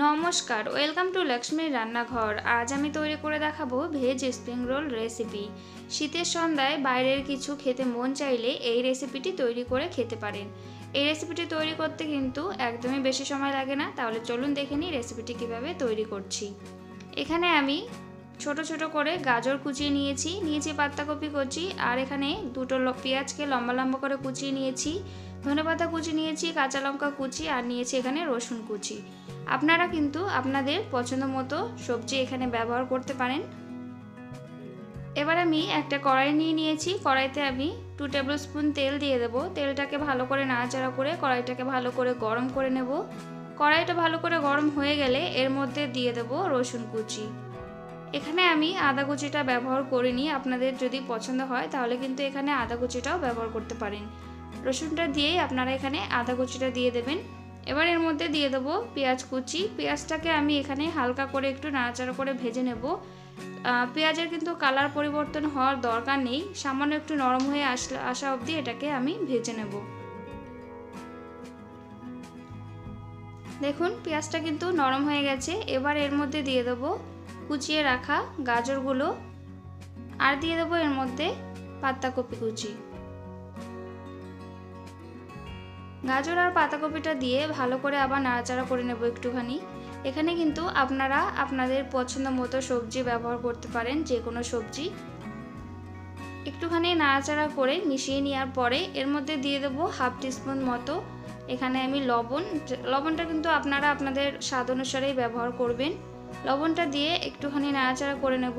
নমস্কার, welcome to লক্ষ্মীর রান্নাঘর। আজ আমি তৈরি করে দেখাবো ভেজ স্প্রিং রোল রেসিপি। শীতের সন্ধ্যায় বাইরের কিছু খেতে মন চাইলে এই রেসিপিটি তৈরি করে খেতে পারেন। এই রেসিপিটি তৈরি করতে কিন্তু একদমই বেশি সময় লাগে না। তাহলে চলুন দেখে নিই রেসিপিটি কিভাবে তৈরি করছি। এখানে আমি ছোট ছোট করে গাজর কুচিয়ে নিয়েছি পাতাকপি কুচি, আর এখানে দুটো পেঁয়াজকে লম্বা লম্বা করে কুচিয়ে নিয়েছি, ধনেপাতা কুচি নিয়েছি, কাঁচা লঙ্কা কুচি, আর নিয়েছি এখানে রসুন কুচি। আপনারা কিন্তু আপনাদের পছন্দ মতো সবজি এখানে ব্যবহার করতে পারেন। এবার আমি একটা কড়াই নিয়েছি, কড়াইতে আমি 2 টেবিল স্পুন তেল দিয়ে দেবো। তেলটাকে ভালো করে নাড়াচাড়া করে কড়াইটাকে ভালো করে গরম করে নেব। কড়াইটা ভালো করে গরম হয়ে গেলে এর মধ্যে দিয়ে দেব রসুন কুচি। এখানে আমি আদা কুচিটা ব্যবহার করিনি, আপনাদের যদি পছন্দ হয় তাহলে কিন্তু এখানে আদা কুচিটাও ব্যবহার করতে পারেন। রসুনটা দিয়েই আপনারা এখানে আদা কুচিটা দিয়ে দেবেন। এবার এর মধ্যে দিয়ে দেবো পেঁয়াজ কুচি। পেঁয়াজটাকে আমি এখানে হালকা করে একটু নাড়াচাড়া করে ভেজে নেব। পেঁয়াজের কিন্তু কালার পরিবর্তন হওয়ার দরকার নেই, সামান্য একটু নরম হয়ে আসা অবধি এটাকে আমি ভেজে নেব। দেখুন পেঁয়াজটা কিন্তু নরম হয়ে গেছে। এবার এর মধ্যে দিয়ে দেবো কুচিয়ে রাখা গাজরগুলো, আর দিয়ে দেবো এর মধ্যে পাতাকপি কুচি। গাজর আর পাতাকপিটা দিয়ে ভালো করে আবার নাড়াচাড়া করে নেব একটুখানি। এখানে কিন্তু আপনারা আপনাদের পছন্দ মতো সবজি ব্যবহার করতে পারেন, যে কোনো সবজি। একটুখানি নাড়াচাড়া করে মিশিয়ে নেওয়ার পরে এর মধ্যে দিয়ে দেবো হাফ টিস্পুন মতো এখানে আমি লবণটা কিন্তু আপনারা আপনাদের স্বাদ অনুসারেই ব্যবহার করবেন। লবণটা দিয়ে একটুখানি নাড়াচাড়া করে নেব।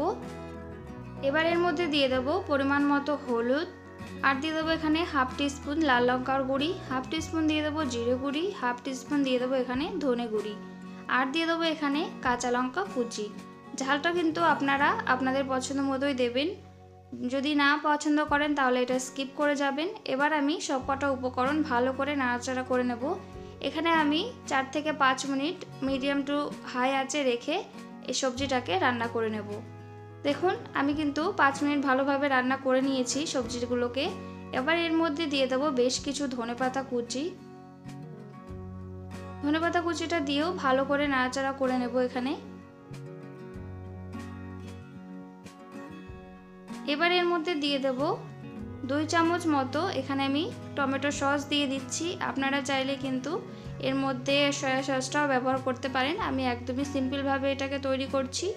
এবার এর মধ্যে দিয়ে দেবো পরিমাণ মতো হলুদ, আর দিয়ে দেবো এখানে হাফ টিস্পুন লাল লঙ্কার গুঁড়ি, হাফ টিস্পুন দিয়ে দেবো জিরে গুঁড়ি, হাফ টিস্পুন দিয়ে দেবো এখানে ধনে গুঁড়ি, আর দিয়ে দেবো এখানে কাঁচা লঙ্কা কুচি। ঝালটা কিন্তু আপনারা আপনাদের পছন্দ মতোই দেবেন, যদি না পছন্দ করেন তাহলে এটা স্কিপ করে যাবেন। এবার আমি সবকটা উপকরণ ভালো করে নাড়াচাড়া করে নেব। এখানে আমি 4 থেকে 5 মিনিট মিডিয়াম টু হাই আঁচে রেখে এই সবজিটাকে রান্না করে নেব। দেখুন আমি কিন্তু 5 মিনিট ভালোভাবে রান্না করে নিয়েছি সবজিগুলোকে। এবার এর মধ্যে দিয়ে দেবো বেশ কিছু ধনেপাতা কুচি। ধনেপাতা কুচিটা দিয়েও ভালো করে নাড়াচাড়া করে নেব এখানে। এবার এর মধ্যে দিয়ে দেব 2 চামচ মতো এখানে আমি টমেটো সস দিয়ে দিচ্ছি। আপনারা চাইলে কিন্তু এর মধ্যে সয়া সসটাও ব্যবহার করতে পারেন। আমি একদমই সিম্পলভাবে এটাকে তৈরি করছি।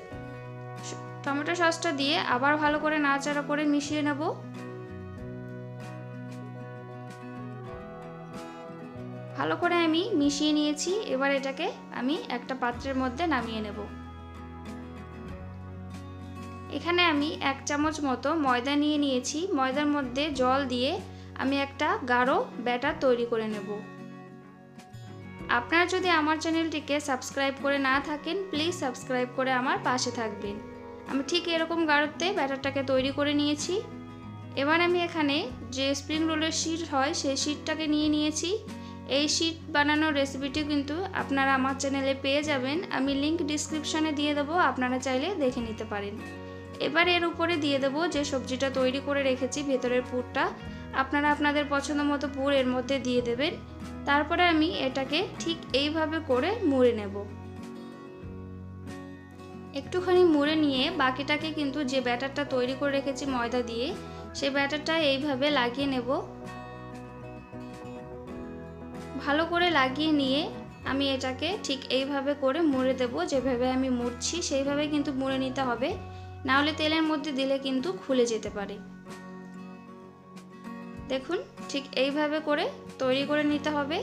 টমেটো সসটা দিয়ে আবার ভালো করে নাড়াচাড়া করে মিশিয়ে নেব। ভালো করে আমি মিশিয়ে নিয়েছি। এবার এটাকে আমি একটা পাত্রের মধ্যে নামিয়ে নেব। এখানে আমি 1 চামচ মতো ময়দা নিয়েছি। ময়দার মধ্যে জল দিয়ে আমি একটা গাঢ় ব্যাটার তৈরি করে নেব। আপনারা যদি আমার চ্যানেলটিকে সাবস্ক্রাইব করে না থাকেন প্লিজ সাবস্ক্রাইব করে আমার পাশে থাকবেন। আমি ঠিক এরকম গাঢ়তে ব্যাটারটাকে তৈরি করে নিয়েছি। এবার আমি এখানে যে স্প্রিং রোলের শীট হয় সেই শীটটাকে নিয়েছি। এই শীট বানানোর রেসিপিটি কিন্তু আপনারা আমার চ্যানেলে পেয়ে যাবেন, আমি লিংক ডিসক্রিপশানে দিয়ে দেবো, আপনারা চাইলে দেখে নিতে পারেন। এবার এর উপরে দিয়ে দেবো যে সবজিটা তৈরি করে রেখেছি ভেতরের পুরটা। আপনারা আপনাদের পছন্দ মতো পুর এর মধ্যে দিয়ে দেবেন। তারপরে আমি এটাকে ঠিক এইভাবে করে মুড়ে নেব। একটুখানি মুড়ে নিয়ে বাকিটাকে কিন্তু যে ব্যাটারটা তৈরি করে রেখেছি ময়দা দিয়ে, সেই ব্যাটারটা এইভাবে লাগিয়ে নেব। ভালো করে লাগিয়ে নিয়ে আমি এটাকে ঠিক এইভাবে করে মুড়ে দেব। যেভাবে আমি মুড়ছি সেইভাবে কিন্তু মুড়ে নিতে হবে, না হলে তেলের মধ্যে দিলে কিন্তু খুলে যেতে পারে। দেখুন ঠিক এইভাবে করে তৈরি করে নিতে হবে।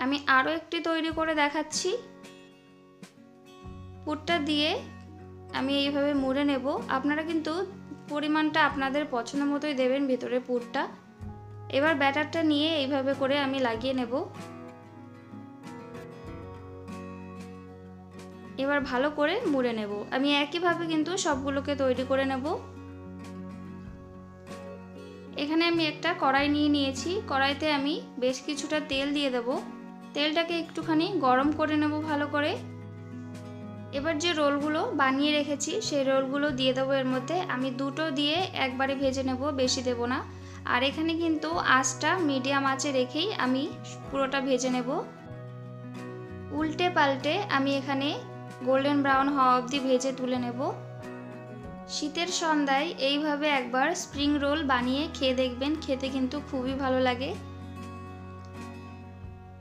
আমি আরও একটি তৈরি করে দেখাচ্ছি। পুরটা দিয়ে আমি এইভাবে মুড়ে নেব। আপনারা কিন্তু পরিমাণটা আপনাদের পছন্দ মতোই দেবেন ভেতরে পুরটা। এবার ব্যাটারটা নিয়ে এইভাবে করে আমি লাগিয়ে নেব। এবার ভালো করে মুড়ে নেব। আমি একইভাবে কিন্তু সবগুলোকে তৈরি করে নেব। এখানে আমি একটা কড়াই নিয়েছি। কড়াইতে আমি বেশ কিছুটা তেল দিয়ে দেব। তেলটাকে একটুখানি গরম করে নেব ভালো করে। এবার যে রোলগুলো বানিয়ে রেখেছি সেই রোলগুলো দিয়ে দেবো এর মধ্যে। আমি দুটো দিয়ে একবারে ভেজে নেব, বেশি দেব না। আর এখানে কিন্তু আঁচটা মিডিয়াম আঁচে রেখেই আমি পুরোটা ভেজে নেব। উল্টে পাল্টে আমি এখানে গোল্ডেন ব্রাউন হওয়া অবধি ভেজে তুলে নেব। শীতের সন্ধ্যায় এইভাবে একবার স্প্রিং রোল বানিয়ে খেয়ে দেখবেন, খেতে কিন্তু খুবই ভালো লাগে।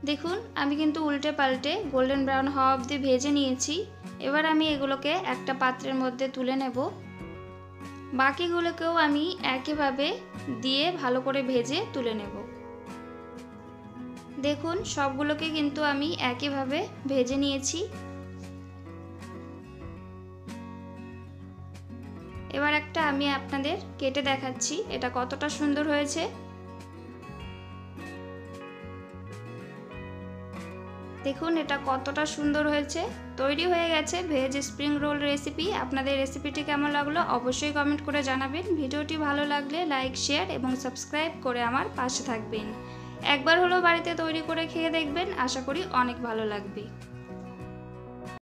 দেখুন আমি কিন্তু উল্টে পাল্টে গোল্ডেন ব্রাউন হওয়া অবধি ভেজে নিয়েছি। এবার আমি এগুলোকে একটা পাত্রের মধ্যে তুলে নেব। বাকিগুলোকেও আমি একইভাবে দিয়ে ভালো করে ভেজে তুলে নেব। দেখুন সবগুলোকে কিন্তু আমি একইভাবে ভেজে নিয়েছি। এবার একটা আমি আপনাদের কেটে দেখাচ্ছি এটা কতটা সুন্দর হয়েছে। দেখুন এটা কতটা সুন্দর হয়েছে। তৈরি হয়ে গেছে ভেজ স্প্রিং রোল রেসিপি। আপনাদের রেসিপিটি কেমন লাগলো অবশ্যই কমেন্ট করে জানাবেন। ভিডিওটি ভালো লাগলে লাইক, শেয়ার এবং সাবস্ক্রাইব করে আমার পাশে থাকবেন। একবার হলো বাড়িতে তৈরি করে খেয়ে দেখবেন, আশা করি অনেক ভালো লাগবে।